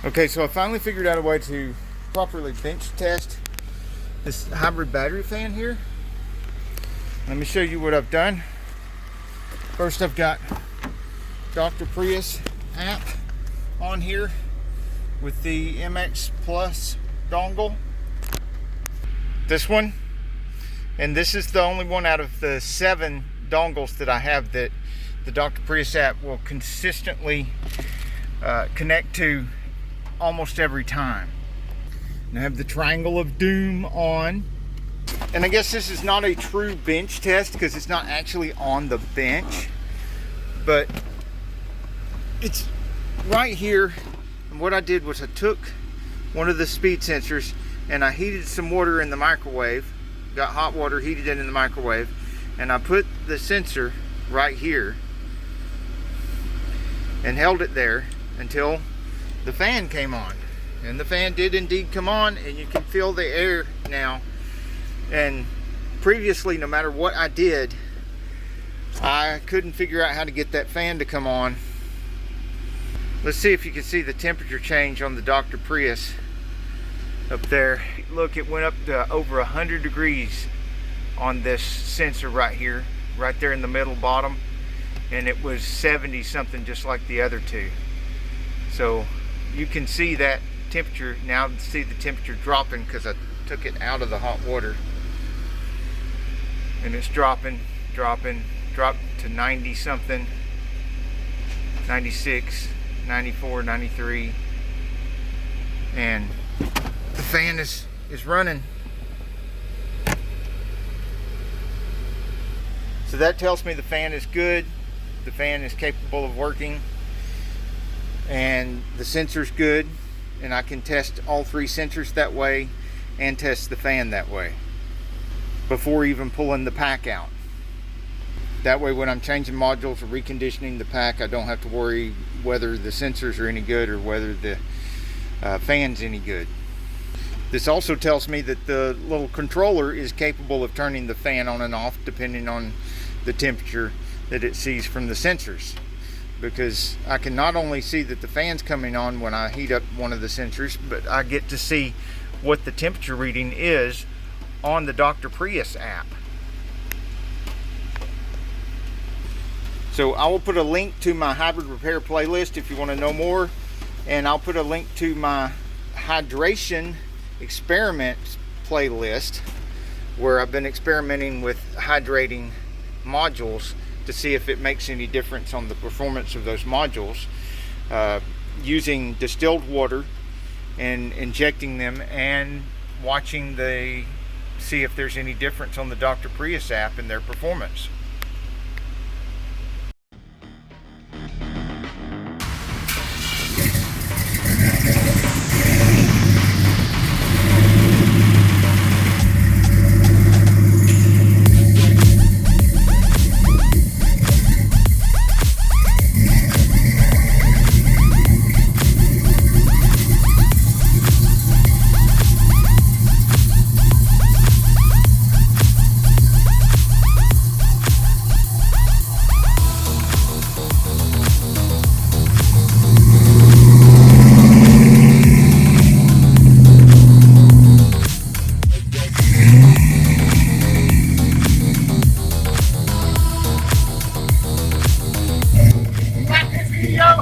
Okay, so I finally figured out a way to properly bench test this hybrid battery fan here. Let me show you what I've done. First, I've got Dr. Prius app on here with the MX Plus dongle. This one, and this is the only one out of the 7 dongles that I have that the Dr. Prius app will consistently connect to almost every time. And I have the triangle of doom on, and I guess this is not a true bench test because it's not actually on the bench, but it's right here. And what I did was I took one of the speed sensors and I heated some water in the microwave, got hot water, heated it in the microwave, and I put the sensor right here and held it there until the fan came on. And the fan did indeed come on, and you can feel the air now. And previously, no matter what I did, I couldn't figure out how to get that fan to come on. Let's see if you can see the temperature change on the Dr. Prius up there. Look, it went up to over 100 degrees on this sensor right here, right there in the middle bottom, and it was 70 something just like the other two. So you can see that temperature now. See the temperature dropping because I took it out of the hot water, and it's dropped to 90 something, 96, 94, 93, and the fan is running. So that tells me the fan is good, the fan is capable of working, and the sensor's good, and I can test all 3 sensors that way and test the fan that way before even pulling the pack out. That way when I'm changing modules or reconditioning the pack, I don't have to worry whether the sensors are any good or whether the fan's any good. This also tells me that the little controller is capable of turning the fan on and off depending on the temperature that it sees from the sensors, because I can not only see that the fan's coming on when I heat up one of the sensors, but I get to see what the temperature reading is on the Dr. Prius app. So I will put a link to my hybrid repair playlist if you want to know more, and I'll put a link to my hydration experiments playlist where I've been experimenting with hydrating modules to see if it makes any difference on the performance of those modules, using distilled water and injecting them and watching see if there's any difference on the Dr. Prius app and their performance.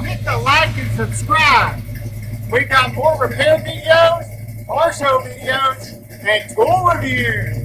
Hit the like and subscribe. We've got more repair videos, car show videos, and tool reviews.